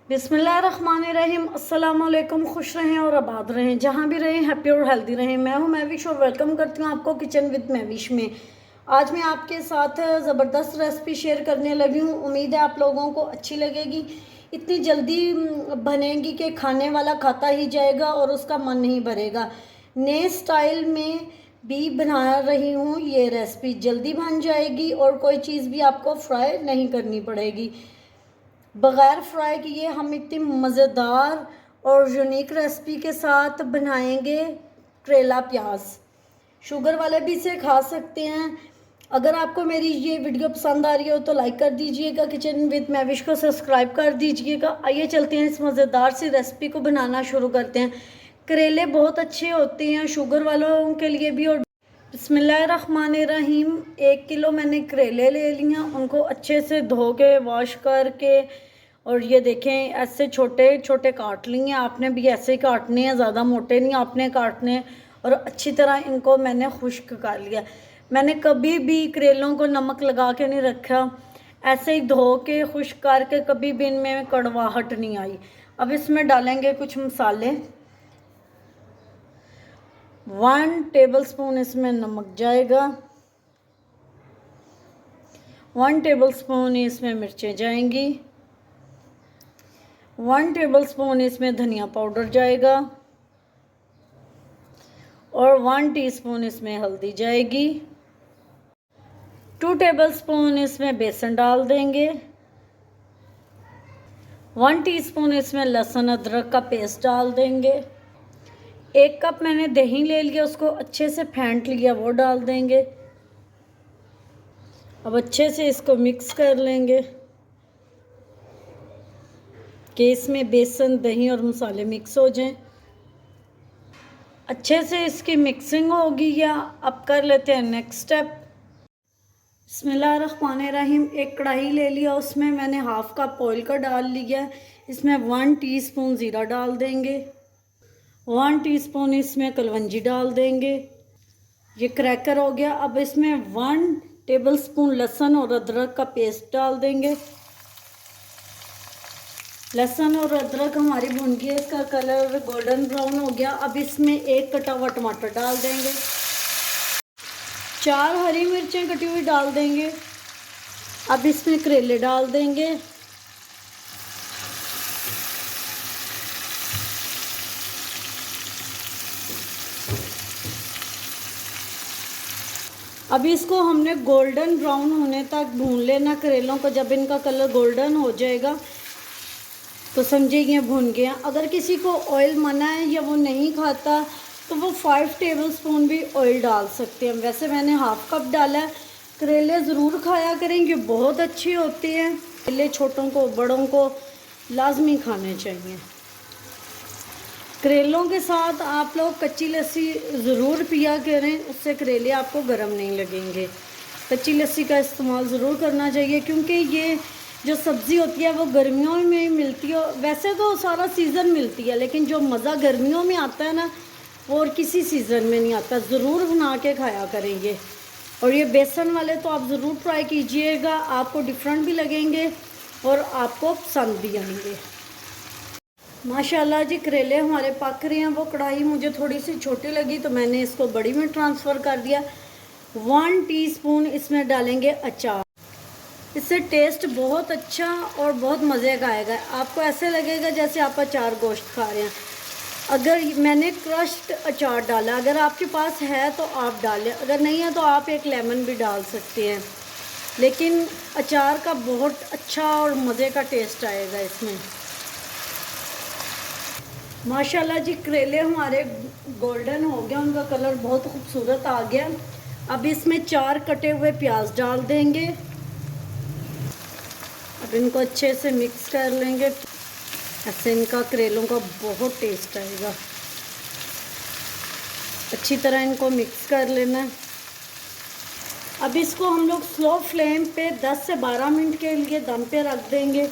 बिस्मिल्लाहिर्रहमानिर्रहीम। अस्सलाम वालेकुम। खुश रहें और आबाद रहें, जहाँ भी रहें हैप्पी और हेल्दी रहें। मैं हूँ महविश और वेलकम करती हूँ आपको किचन विद महविश में। आज मैं आपके साथ ज़बरदस्त रेसिपी शेयर करने लगी हूँ। उम्मीद है आप लोगों को अच्छी लगेगी। इतनी जल्दी बनेगी कि खाने वाला खाता ही जाएगा और उसका मन नहीं भरेगा। नए स्टाइल में भी बना रही हूँ। ये रेसिपी जल्दी बन जाएगी और कोई चीज़ भी आपको फ्राई नहीं करनी पड़ेगी। बग़ैर फ्राई किए हम इतनी मज़ेदार और यूनिक रेसिपी के साथ बनाएंगे करेला प्याज। शुगर वाले भी इसे खा सकते हैं। अगर आपको मेरी ये वीडियो पसंद आ रही हो तो लाइक कर दीजिएगा, किचन विद महविश को सब्सक्राइब कर दीजिएगा। आइए चलते हैं इस मज़ेदार सी रेसिपी को बनाना शुरू करते हैं। करेले बहुत अच्छे होते हैं शुगर वालों के लिए भी। और बिस्मिल्लाहिर्रहमानिर्रहीम। 1 किलो मैंने करेले ले लिए, उनको अच्छे से धो के वॉश करके, और ये देखें ऐसे छोटे छोटे काट लिए। आपने भी ऐसे ही काटने हैं, ज़्यादा मोटे नहीं आपने काटने। और अच्छी तरह इनको मैंने खुश्क कर लिया। मैंने कभी भी करेलों को नमक लगा के नहीं रखा, ऐसे ही धो के खुश्क करके, कभी भी इनमें कड़वाहट नहीं आई। अब इसमें डालेंगे कुछ मसाले। 1 टेबलस्पून इसमें नमक जाएगा, 1 टेबलस्पून इसमें मिर्चें जाएंगी, 1 टेबलस्पून इसमें धनिया पाउडर जाएगा और 1 टीस्पून इसमें हल्दी जाएगी। 2 टेबलस्पून इसमें बेसन डाल देंगे। 1 टीस्पून इसमें लहसुन अदरक का पेस्ट डाल देंगे। 1 कप मैंने दही ले लिया, उसको अच्छे से फेंट लिया, वो डाल देंगे। अब अच्छे से इसको मिक्स कर लेंगे कि इसमें बेसन, दही और मसाले मिक्स हो जाएं। अच्छे से इसकी मिक्सिंग होगी। या अब कर लेते हैं नेक्स्ट स्टेप। बिस्मिल्लाहिर्रहमानिर्रहीम। एक कढ़ाई ले लिया, उसमें मैंने हाफ कप ऑयल का डाल लिया। इसमें 1 टीस्पून ज़ीरा डाल देंगे, 1 टीस्पून इसमें कलवंजी डाल देंगे। ये क्रैकर हो गया। अब इसमें 1 टेबलस्पून लहसुन और अदरक का पेस्ट डाल देंगे। लहसुन और अदरक हमारी भुन गई, इसका कलर गोल्डन ब्राउन हो गया। अब इसमें 1 कटा हुआ टमाटर डाल देंगे, 4 हरी मिर्चें कटी हुई डाल देंगे। अब इसमें करेले डाल देंगे। अब इसको हमने गोल्डन ब्राउन होने तक भून लेना करेलों को। जब इनका कलर गोल्डन हो जाएगा तो समझिए ये भुन गया। अगर किसी को ऑयल मना है या वो नहीं खाता तो वो 5 टेबलस्पून भी ऑयल डाल सकते हैं। वैसे मैंने हाफ कप डाला है। करेले ज़रूर खाया करेंगे, बहुत अच्छे होते हैं। करेले छोटों को बड़ों को लाजमी खाने चाहिए। करेलों के साथ आप लोग कच्ची लस्सी ज़रूर पिया करें, उससे करेले आपको गर्म नहीं लगेंगे। कच्ची लस्सी का इस्तेमाल ज़रूर करना चाहिए, क्योंकि ये जो सब्ज़ी होती है वो गर्मियों में ही मिलती है। वैसे तो सारा सीज़न मिलती है, लेकिन जो मज़ा गर्मियों में आता है ना, वो और किसी सीज़न में नहीं आता। ज़रूर बना के खाया करेंगे। और ये बेसन वाले तो आप ज़रूर ट्राई कीजिएगा, आपको डिफरेंट भी लगेंगे और आपको पसंद भी आएंगे। माशाल्लाह जी, करेले हमारे पक रहे हैं। वो कढ़ाई मुझे थोड़ी सी छोटी लगी तो मैंने इसको बड़ी में ट्रांसफ़र कर दिया। 1 टीस्पून इसमें डालेंगे अचार। इससे टेस्ट बहुत अच्छा और बहुत मज़े का आएगा। आपको ऐसे लगेगा जैसे आप अचार गोश्त खा रहे हैं। अगर मैंने क्रश्ड अचार डाला, अगर आपके पास है तो आप डालें, अगर नहीं है तो आप एक लेमन भी डाल सकते हैं। लेकिन अचार का बहुत अच्छा और मज़े का टेस्ट आएगा इसमें। माशाल्लाह जी, करेले हमारे गोल्डन हो गया, उनका कलर बहुत खूबसूरत आ गया। अब इसमें 4 कटे हुए प्याज डाल देंगे। अब इनको अच्छे से मिक्स कर लेंगे। ऐसे इनका करेलों का बहुत टेस्ट आएगा। अच्छी तरह इनको मिक्स कर लेना है। अब इसको हम लोग स्लो फ्लेम पे 10 से 12 मिनट के लिए दम पे रख देंगे।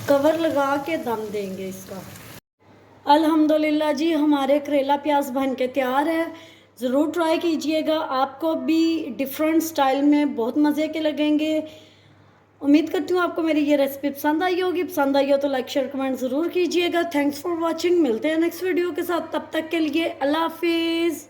कवर लगा के दम देंगे इसका। अल्हम्दुलिल्लाह जी, हमारे करेला प्याज बन के तैयार है। ज़रूर ट्राई कीजिएगा, आपको भी डिफरेंट स्टाइल में बहुत मज़े के लगेंगे। उम्मीद करती हूँ आपको मेरी ये रेसिपी पसंद आई होगी। पसंद आई हो तो लाइक शेयर कमेंट ज़रूर कीजिएगा। Thanks for watching. मिलते हैं नेक्स्ट वीडियो के साथ, तब तक के लिए अल्लाह हाफिज़।